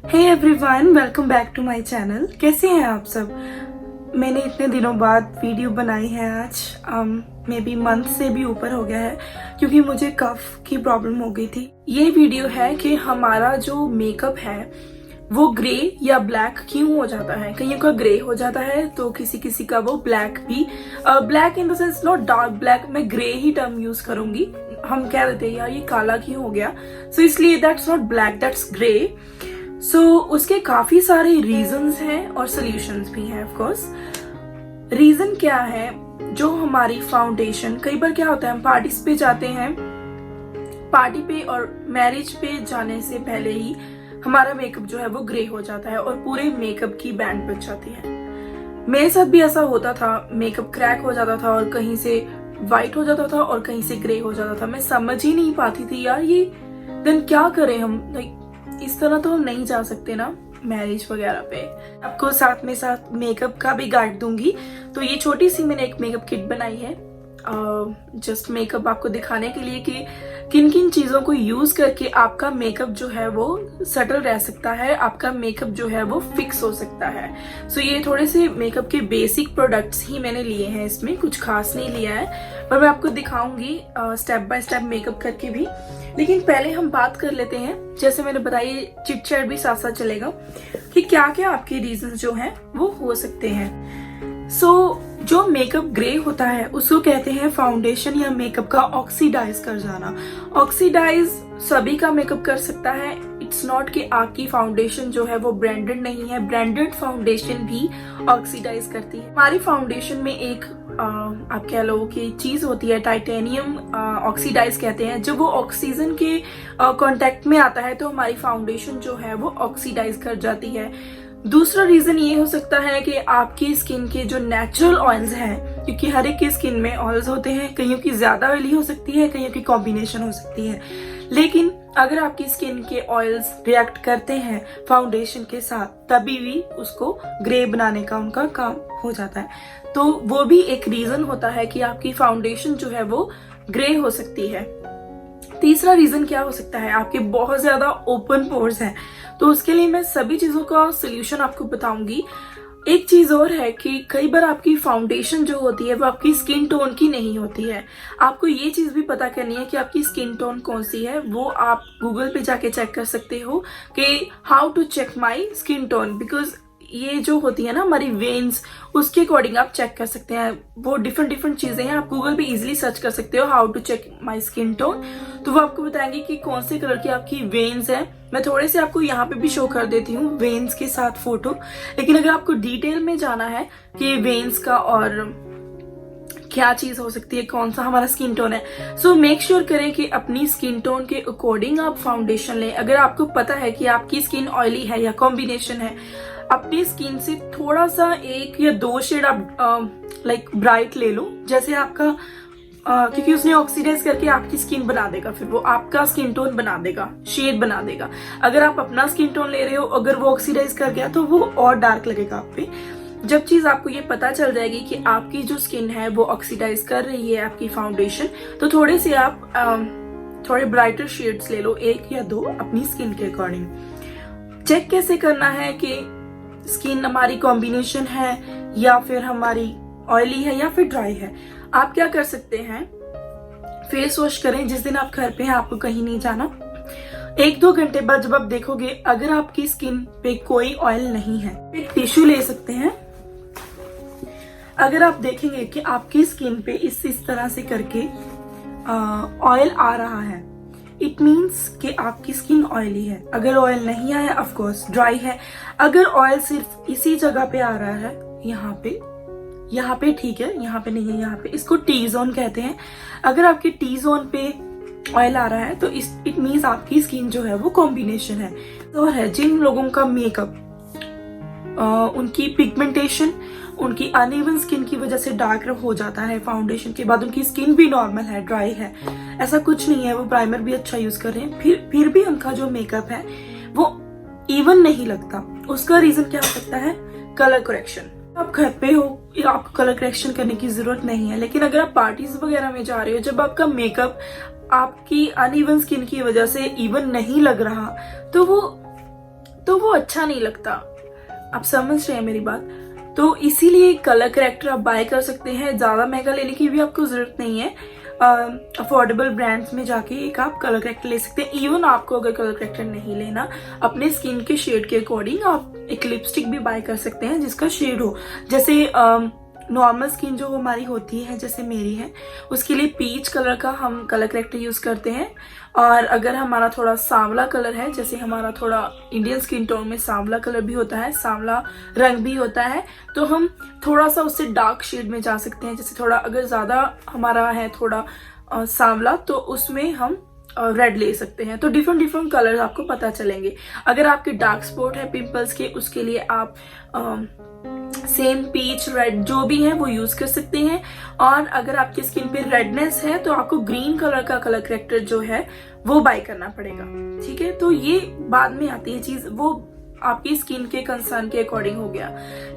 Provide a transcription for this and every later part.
Hey everyone, welcome back to my channel. कैसे हैं आप सब? मैंने इतने दिनों बाद वीडियो बनाई है आज। मे बी मंथ से भी ऊपर हो गया है क्योंकि मुझे कफ की प्रॉब्लम हो गई थी। ये वीडियो है कि हमारा जो मेकअप है वो ग्रे या ब्लैक क्यों हो जाता है। कईयों का ग्रे हो जाता है तो किसी किसी का वो ब्लैक भी। Black in the sense not dark black, मैं ग्रे ही टर्म यूज करूंगी। हम कह देते हैं यार ये काला क्यों हो गया, सो इसलिए that's not black, that's grey. So उसके काफी सारे रीजंस हैं और सोल्यूशंस भी हैं। ऑफ कोर्स रीजन क्या है, जो हमारी फाउंडेशन, कई बार क्या होता है हम पार्टीज पे जाते हैं, पार्टी पे और मैरिज पे जाने से पहले ही हमारा मेकअप जो है वो ग्रे हो जाता है और पूरे मेकअप की बैंड बच जाती है। मेरे साथ भी ऐसा होता था, मेकअप क्रैक हो जाता था और कहीं से व्हाइट हो जाता था और कहीं से ग्रे हो जाता था। मैं समझ ही नहीं पाती थी यार ये देन क्या करें हम। लाइक इस तरह तो हम नहीं जा सकते ना मैरिज वगैरह पे। आपको साथ में साथ मेकअप का भी गाइड दूंगी। तो ये छोटी सी मैंने एक मेकअप किट बनाई है जस्ट मेकअप आपको दिखाने के लिए कि किन किन चीजों को यूज करके आपका मेकअप जो है वो सटल रह सकता है, आपका मेकअप जो है वो फिक्स हो सकता है। सो ये थोड़े से मेकअप के बेसिक प्रोडक्ट्स ही मैंने लिए हैं, इसमें कुछ खास नहीं लिया है, पर मैं आपको दिखाऊंगी स्टेप बाय स्टेप मेकअप करके भी। लेकिन पहले हम बात कर लेते हैं, जैसे मैंने बताया चिट चैट भी साथ साथ चलेगा, कि क्या क्या आपके रीजन जो हैं वो हो सकते हैं। सो जो मेकअप ग्रे होता है उसको कहते हैं फाउंडेशन या मेकअप का ऑक्सीडाइज कर जाना। ऑक्सीडाइज सभी का मेकअप कर सकता है। इट्स नॉट कि आपकी फाउंडेशन जो है वो ब्रांडेड नहीं है, ब्रांडेड फाउंडेशन भी ऑक्सीडाइज करती है। हमारी फाउंडेशन में एक आप कह लो कि चीज होती है, टाइटेनियम ऑक्सीडाइज कहते हैं। जब वो ऑक्सीजन के कांटेक्ट में आता है तो हमारी फाउंडेशन जो है वो ऑक्सीडाइज कर जाती है। दूसरा रीजन ये हो सकता है कि आपकी स्किन के जो नेचुरल ऑयल्स हैं, क्योंकि हर एक की स्किन में ऑयल्स होते हैं, कईयों की ज्यादा ऑयली हो सकती है, कईयों की कॉम्बिनेशन हो सकती है। लेकिन अगर आपकी स्किन के ऑयल्स रिएक्ट करते हैं फाउंडेशन के साथ, तभी भी उसको ग्रे बनाने का उनका काम हो जाता है। तो वो भी एक रीजन होता है कि आपकी फाउंडेशन जो है वो ग्रे हो सकती है। तीसरा रीजन क्या हो सकता है, आपके बहुत ज्यादा ओपन पोर्स हैं, तो उसके लिए मैं सभी चीजों का सोल्यूशन आपको बताऊंगी। एक चीज और है कि कई बार आपकी फाउंडेशन जो होती है वो आपकी स्किन टोन की नहीं होती है। आपको ये चीज भी पता करनी है कि आपकी स्किन टोन कौन सी है। वो आप गूगल पे जाके चेक कर सकते हो कि how to check my skin tone, because ये जो होती है ना हमारी वेन्स, उसके अकॉर्डिंग आप चेक कर सकते हैं। वो डिफरेंट चीजें हैं, आप गूगल पे इजीली सर्च कर सकते हो how to check my skin tone, तो वो आपको बताएंगे कि कौन से कलर की आपकी वेन्स है। मैं थोड़े से आपको यहाँ पे भी शो कर देती हूँ वेन्स के साथ फोटो। लेकिन अगर आपको डिटेल में जाना है कि वेन्स का और क्या चीज हो सकती है, कौन सा हमारा स्किन टोन है, सो मेक श्योर करें कि अपनी स्किन टोन के अकॉर्डिंग आप फाउंडेशन लें। अगर आपको पता है कि आपकी स्किन ऑयली है या कॉम्बिनेशन है, अपनी स्किन से थोड़ा सा 1 या 2 शेड आप लाइक ब्राइट ले लो, जैसे आपका क्योंकि उसने ऑक्सीडाइज करके आपकी स्किन बना देगा, फिर वो आपका स्किन टोन बना देगा, शेड बना देगा। अगर आप अपना स्किन टोन ले रहे हो, अगर वो ऑक्सीडाइज कर गया तो वो और डार्क लगेगा आप पे। जब चीज आपको ये पता चल जाएगी कि आपकी जो स्किन है वो ऑक्सीडाइज कर रही है आपकी फाउंडेशन, तो थोड़े से आप थोड़े ब्राइटर शेड्स ले लो, 1 या 2 अपनी स्किन के अकॉर्डिंग। चेक कैसे करना है कि स्किन हमारी कॉम्बिनेशन है या फिर हमारी ऑयली है या फिर ड्राई है। आप क्या कर सकते हैं, फेस वॉश करें जिस दिन आप घर पे हैं, आपको कहीं नहीं जाना। 1-2 घंटे बाद जब आप देखोगे अगर आपकी स्किन पे कोई ऑयल नहीं है, एक टिश्यू ले सकते हैं। अगर आप देखेंगे कि आपकी स्किन पे इस तरह से करके ऑयल आ रहा है, इट मीन्स कि आपकी स्किन ऑयली है। अगर ऑयल नहीं आया, ऑफ कोर्स ड्राई है। अगर ऑयल सिर्फ इसी जगह पे आ रहा है, यहाँ पे ठीक है, यहाँ पे नहीं है, यहाँ पे, इसको टी जोन कहते हैं। अगर आपके टी जोन पे ऑयल आ रहा है तो इट मीन्स आपकी स्किन जो है वो कॉम्बिनेशन है। तो है जिन लोगों का मेकअप उनकी पिगमेंटेशन, उनकी अनइवन स्किन की वजह से डार्क हो जाता है फाउंडेशन के बाद, उनकी स्किन भी नॉर्मल है, ड्राई है, ऐसा कुछ नहीं है, वो प्राइमर भी अच्छा यूज कर रहे हैं, फिर भी उनका जो मेकअप है वो इवन नहीं लगता। उसका रीजन क्या हो सकता है, कलर करेक्शन। आप घर पे हो, आपको कलर करेक्शन करने की जरूरत नहीं है। लेकिन अगर आप पार्टीज वगैरह में जा रहे हो, जब आपका मेकअप आपकी अनइवन स्किन की वजह से इवन नहीं लग रहा, तो तो वो अच्छा नहीं लगता। आप समझ रहे हैं मेरी बात? तो इसीलिए कलर करेक्टर आप बाय कर सकते हैं। ज्यादा महंगा लेने की भी आपको जरूरत नहीं है। अफोर्डेबल ब्रांड्स में जाके एक आप कलर करेक्टर ले सकते हैं। इवन आपको अगर कलर करेक्टर नहीं लेना, अपने स्किन के शेड के अकॉर्डिंग आप एक लिपस्टिक भी बाय कर सकते हैं जिसका शेड हो। जैसे नॉर्मल स्किन जो हमारी होती है, जैसे मेरी है, उसके लिए पीच कलर का हम कलर करेक्टर यूज करते हैं। और अगर हमारा थोड़ा सांवला कलर है, जैसे हमारा थोड़ा इंडियन स्किन टोन में सांवला कलर भी होता है, सांवला रंग भी होता है, तो हम थोड़ा सा उससे डार्क शेड में जा सकते हैं। जैसे थोड़ा अगर ज्यादा हमारा है थोड़ा सांवला, तो उसमें हम रेड ले सकते हैं। तो डिफरेंट डिफरेंट कलर आपको पता चलेंगे। अगर आपके डार्क स्पॉट है पिंपल्स के, उसके लिए आप सेम पीच रेड जो भी है वो यूज कर सकते हैं। और अगर आपकी स्किन पे रेडनेस है तो आपको ग्रीन कलर का कलर करेक्टर जो है वो बाय करना पड़ेगा। ठीक है, तो ये बाद में आती है चीज, वो आपकी स्किन के कंसर्न के अकॉर्डिंग हो गया।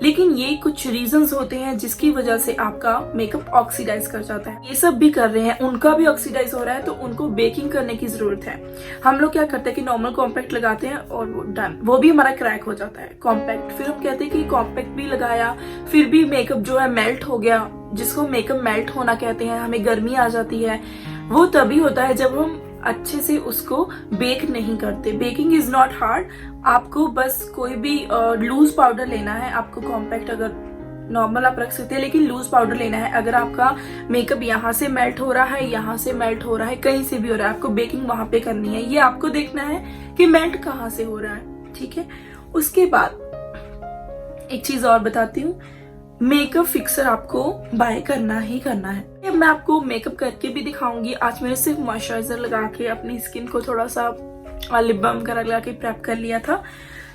लेकिन ये कुछ रीजंस होते हैं जिसकी वजह से आपका मेकअप ऑक्सीडाइज कर जाता है। ये सब भी कर रहे हैं, उनका भी ऑक्सीडाइज हो रहा है, तो उनको बेकिंग करने की जरूरत है। हम लोग क्या करते हैं कि नॉर्मल कॉम्पैक्ट लगाते हैं और वो डन, वो भी हमारा क्रैक हो जाता है कॉम्पैक्ट। फिर हम कहते हैं कि कॉम्पैक्ट भी लगाया, फिर भी मेकअप जो है मेल्ट हो गया, जिसको मेकअप मेल्ट होना कहते हैं, हमें गर्मी आ जाती है। वो तभी होता है जब हम अच्छे से उसको बेक नहीं करते। Baking is not hard. आपको बस कोई भी लूज पाउडर लेना है। आपको कॉम्पैक्ट अगर नॉर्मल आप रख सकते हैं, लेकिन लूज पाउडर लेना है। अगर आपका मेकअप यहाँ से मेल्ट हो रहा है, यहाँ से मेल्ट हो रहा है, कहीं से भी हो रहा है, आपको बेकिंग वहां पे करनी है। ये आपको देखना है कि मेल्ट कहाँ से हो रहा है। ठीक है, उसके बाद एक चीज और बताती हूँ, मेकअप फिक्सर आपको बाय करना ही करना है। मैं आपको मेकअप करके भी दिखाऊंगी। आज मैंने सिर्फ मॉइस्चराइजर लगा के अपनी स्किन को थोड़ा सा लिप बाम वगैरह लगा के प्रेप कर लिया था,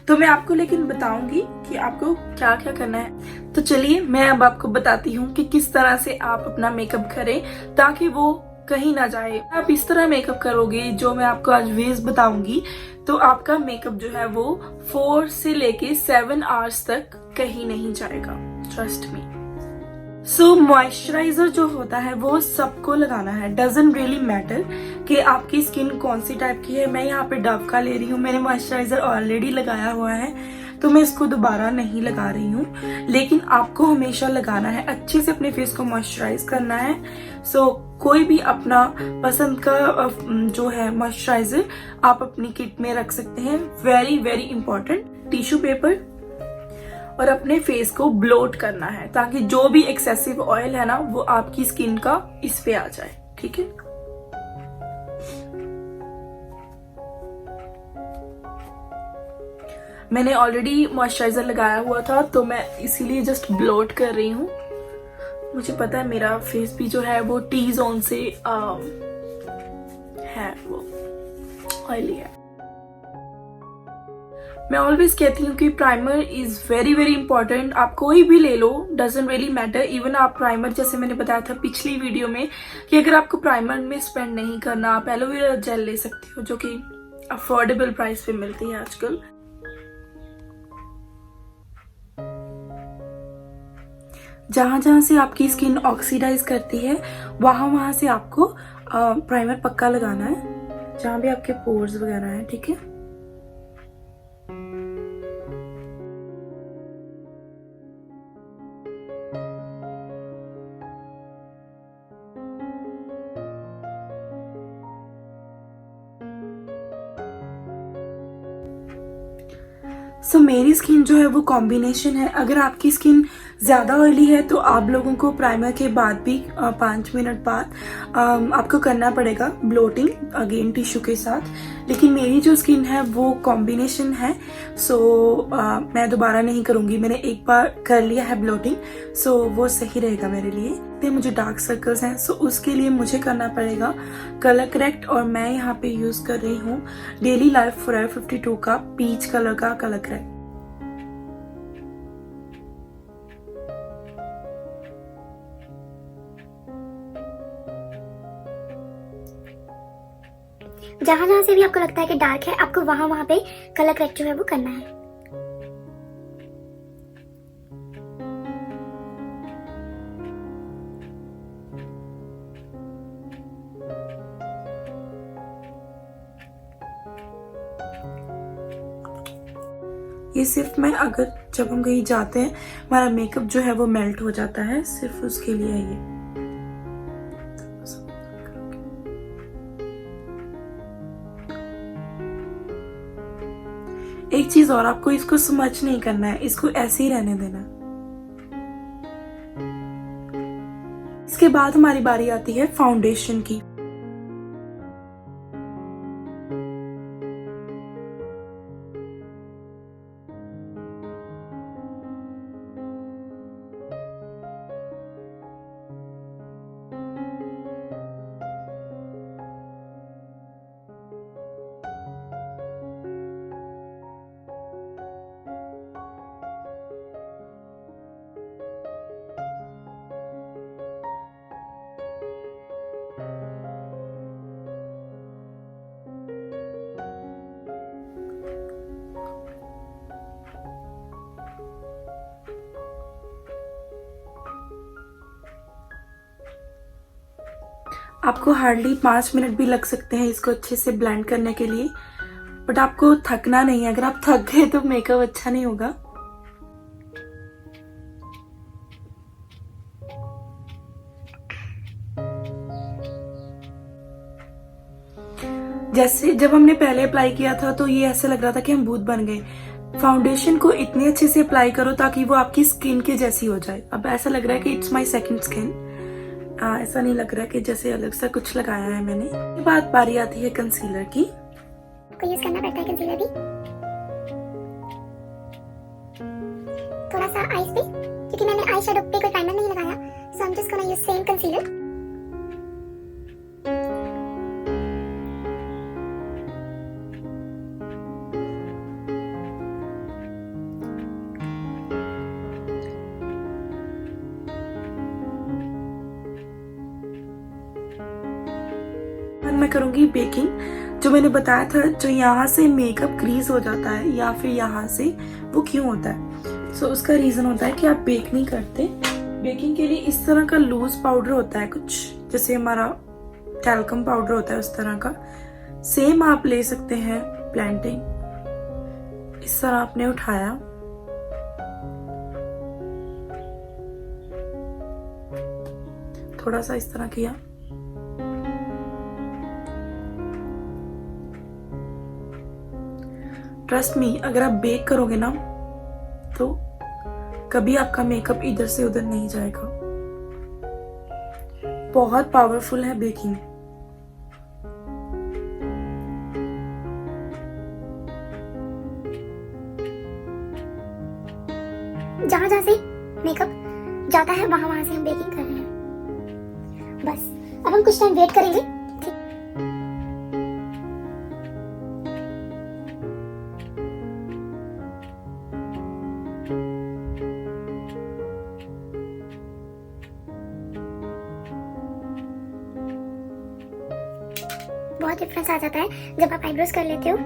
तो मैं आपको लेकिन बताऊंगी कि आपको क्या क्या करना है। तो चलिए मैं अब आपको बताती हूँ कि किस तरह से आप अपना मेकअप करें ताकि वो कहीं ना जाए। आप इस तरह मेकअप करोगे जो मैं आपको आज वेज बताऊंगी, तो आपका मेकअप जो है वो 4 से लेके 7 आवर्स तक कहीं नहीं जाएगा। Trust me. सो मॉइस्चराइजर जो होता है वो सबको लगाना है। डजंट रियली मैटर कि आपकी स्किन कौन सी टाइप की है। मैं यहाँ पे डव का ले रही हूँ। मैंने मॉइस्चराइजर ऑलरेडी लगाया हुआ है, तो मैं इसको दोबारा नहीं लगा रही हूँ। लेकिन आपको हमेशा लगाना है, अच्छे से अपने फेस को मॉइस्चराइज करना है। सो कोई भी अपना पसंद का जो है मॉइस्चराइजर आप अपनी किट में रख सकते हैं। Very very important, tissue paper और अपने फेस को ब्लोट करना है ताकि जो भी एक्सेसिव ऑयल है ना वो आपकी स्किन का इस पे आ जाए। ठीक है, मैंने ऑलरेडी मॉइस्चराइजर लगाया हुआ था, तो मैं इसीलिए जस्ट ब्लोट कर रही हूँ। मुझे पता है मेरा फेस भी जो है वो टी जोन से है, वो ऑयली है। मैं ऑलवेज कहती हूँ कि primer is very very important. आप कोई भी ले लो, डजंट रियली मैटर। इवन आप प्राइमर, जैसे मैंने बताया था पिछली वीडियो में कि अगर आपको प्राइमर में स्पेंड नहीं करना, आप एलोवेरा जेल ले सकते हो जो कि अफोर्डेबल प्राइस पे मिलती है आजकल। जहां जहां से आपकी स्किन ऑक्सीडाइज करती है वहां वहां से आपको प्राइमर पक्का लगाना है, जहां भी आपके पोर्स वगैरह हैं। ठीक है, सो मेरी स्किन जो है वो कॉम्बिनेशन है। अगर आपकी स्किन ज़्यादा ऑयली है तो आप लोगों को प्राइमर के बाद भी 5 मिनट बाद आपको करना पड़ेगा ब्लोटिंग अगेन टिश्यू के साथ। लेकिन मेरी जो स्किन है वो कॉम्बिनेशन है, सो मैं दोबारा नहीं करूँगी। मैंने एक बार कर लिया है ब्लोटिंग, सो वो सही रहेगा मेरे लिए। तो मुझे डार्क सर्कल्स हैं, सो उसके लिए मुझे करना पड़ेगा कलर करेक्ट। और मैं यहाँ पे यूज़ कर रही हूँ डेली लाइफ फॉरएवर 52 का पीच कलर का कलर करेक्ट। जहां जहां से भी आपको लगता है कि डार्क है, आपको वहां वहां पे कलर करेक्ट जो है वो करना है। ये सिर्फ मैं अगर जब हम कहीं जाते हैं हमारा मेकअप जो है वो मेल्ट हो जाता है, सिर्फ उसके लिए है ये। एक चीज और, आपको इसको स्मच नहीं करना है, इसको ऐसे ही रहने देना है। इसके बाद हमारी बारी आती है फाउंडेशन की। आपको हार्डली 5 मिनट भी लग सकते हैं इसको अच्छे से ब्लेंड करने के लिए, बट आपको थकना नहीं है। अगर आप थक गए तो मेकअप अच्छा नहीं होगा। जैसे जब हमने पहले अप्लाई किया था तो ये ऐसा लग रहा था कि हम भूत बन गए। फाउंडेशन को इतने अच्छे से अप्लाई करो ताकि वो आपकी स्किन के जैसी हो जाए। अब ऐसा लग रहा है कि इट्स माय सेकंड स्किन। ऐसा नहीं लग रहा कि जैसे अलग सा कुछ लगाया है मैंने। इसके बाद बारी आती है कंसीलर की। आपको यूज करना पड़ता है कंसीलर भी, थोड़ा सा आईज पे, क्योंकि मैंने आई शेडो पे कोई प्राइमर नहीं लगाया, so I am just gonna use same concealer. मैं करूंगी बेकिंग। जो मैंने बताया था, जो यहाँ से मेकअप क्रीज हो जाता है या फिर यहाँ से, वो क्यों होता है? सो उसका रीजन होता है कि आप बेक नहीं करते। बेकिंग के लिए इस तरह का लूज पाउडर होता है, कुछ जैसे हमारा टैल्कम पाउडर होता है उस तरह का। सेम आप ले सकते हैं ब्लेंडिंग। इस तरह आपने उठाया, थोड़ा सा इस तरह किया, ट्रस्ट मी, अगर आप बेक करोगे ना तो कभी आपका मेकअप इधर से उधर नहीं जाएगा। बहुत पावरफुल है बेकिंग। जहां जहां से मेकअप जाता है वहां वहां से हम बेकिंग कर रहे हैं। बस अब हम कुछ टाइम वेट करेंगे। बहुत डिफरेंस आ जाता है जब आप आईब्रोज कर लेते हो।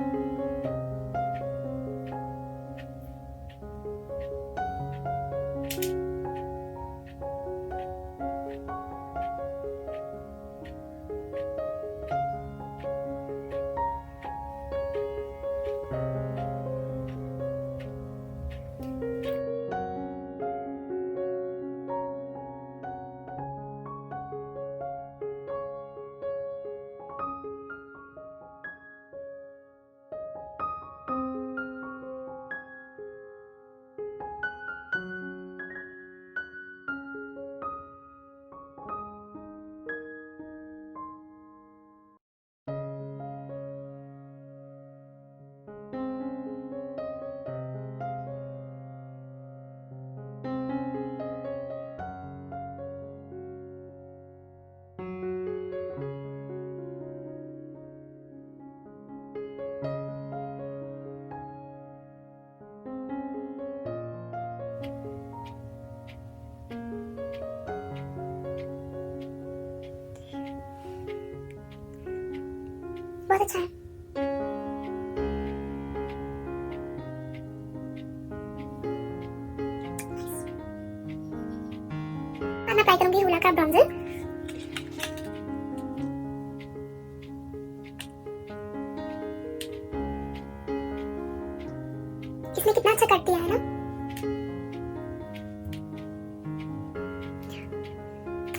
बहुत अच्छा है। अब मैं ट्राई करूंगी हुला का ब्राउन्जर। इसने कितना अच्छा कट दिया है ना।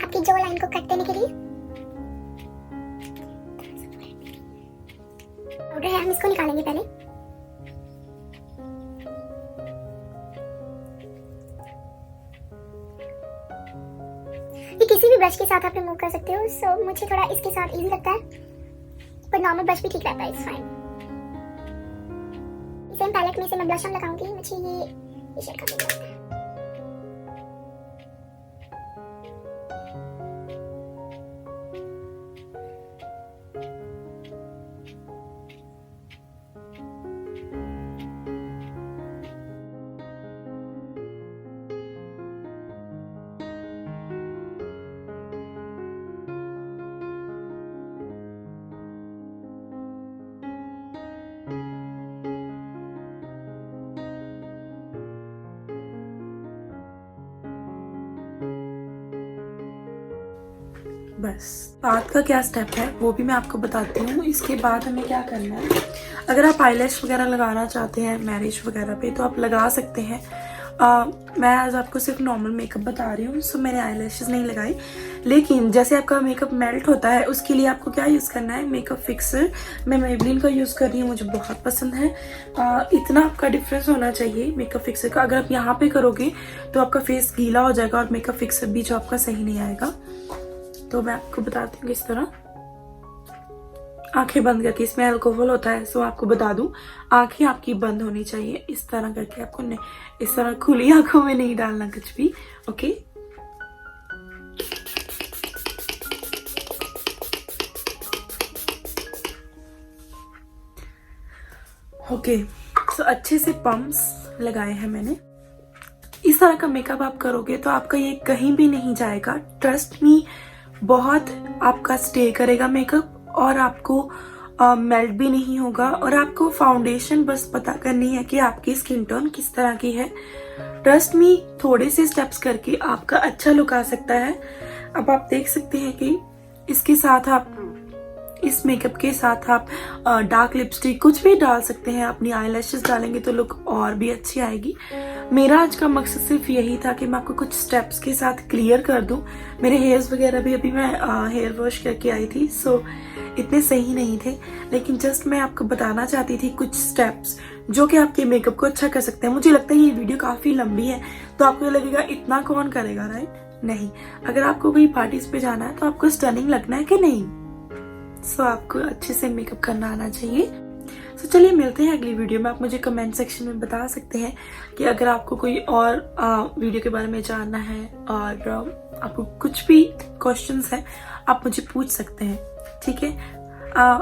आपकी जो लाइन को कट देने के लिए पाउडर है, हम इसको निकालेंगे पहले। ये किसी भी ब्रश के साथ आप रिमूव कर सकते हो। सो मुझे थोड़ा इसके साथ इजी लगता है, पर नॉर्मल ब्रश भी ठीक रहता है। It's fine. सेम पैलेट में से मैं ब्लश ऑन लगाऊंगी। मुझे ये शेड काफी पसंद है। बस बाद का क्या स्टेप है वो भी मैं आपको बताती हूँ। इसके बाद हमें क्या करना है, अगर आप आईलैश वगैरह लगाना चाहते हैं मैरिज वगैरह पे तो आप लगा सकते हैं। मैं आज आपको सिर्फ नॉर्मल मेकअप बता रही हूँ, सो मैंने आईलैशेस नहीं लगाई। लेकिन जैसे आपका मेकअप मेल्ट होता है उसके लिए आपको क्या यूज़ करना है, मेकअप फिक्सर। मैं मेबलिन का यूज़ कर रही हूँ, मुझे बहुत पसंद है। इतना आपका डिफरेंस होना चाहिए मेकअप फिक्सर का। अगर आप यहाँ पे करोगे तो आपका फेस गीला हो जाएगा और मेकअप फिक्सर भी जो आपका सही नहीं आएगा। तो मैं आपको बताती हूँ किस तरह। आंखें बंद करके, इसमें अल्कोहल होता है, सो आपको बता दूं आंखें आपकी बंद होनी चाहिए। इस तरह करके आपको नहीं, इस तरह खुली आंखों में नहीं डालना कुछ भी। Okay, okay. सो अच्छे से पम्प्स लगाए हैं मैंने। इस तरह का मेकअप आप करोगे तो आपका ये कहीं भी नहीं जाएगा। ट्रस्ट मी, बहुत आपका स्टे करेगा मेकअप और आपको मेल्ट भी नहीं होगा। और आपको फाउंडेशन बस पता करनी है कि आपकी स्किन टोन किस तरह की है। ट्रस्ट मी, थोड़े से स्टेप्स करके आपका अच्छा लुक आ सकता है। अब आप देख सकते हैं कि इसके साथ आप, इस मेकअप के साथ आप डार्क लिपस्टिक कुछ भी डाल सकते हैं। अपनी आईलैशेस डालेंगे तो लुक और भी अच्छी आएगी। मेरा आज का मकसद सिर्फ यही था कि मैं आपको कुछ स्टेप्स के साथ क्लियर कर दूं। मेरे हेयर्स वगैरह भी अभी मैं हेयर वॉश करके आई थी, सो इतने सही नहीं थे, लेकिन जस्ट मैं आपको बताना चाहती थी कुछ स्टेप्स जो कि आपके मेकअप को अच्छा कर सकते हैं। मुझे लगता है ये वीडियो काफी लंबी है तो आपको लगेगा इतना कौन करेगा, राइट? नहीं, अगर आपको कोई पार्टीज पे जाना है तो आपको स्टनिंग लगना है कि नहीं, सो आपको अच्छे से मेकअप करना आना चाहिए। सो चलिए मिलते हैं अगली वीडियो में। आप मुझे कमेंट सेक्शन में बता सकते हैं कि अगर आपको कोई और वीडियो के बारे में जानना है और आपको कुछ भी क्वेश्चंस है आप मुझे पूछ सकते हैं, ठीक है?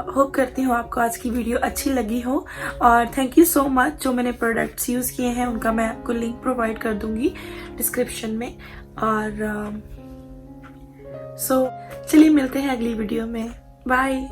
होप करती हूँ आपको आज की वीडियो अच्छी लगी हो और थैंक यू सो मच। जो मैंने प्रोडक्ट्स यूज़ किए हैं उनका मैं आपको लिंक प्रोवाइड कर दूंगी डिस्क्रिप्शन में। और सो चलिए मिलते हैं अगली वीडियो में। बाय।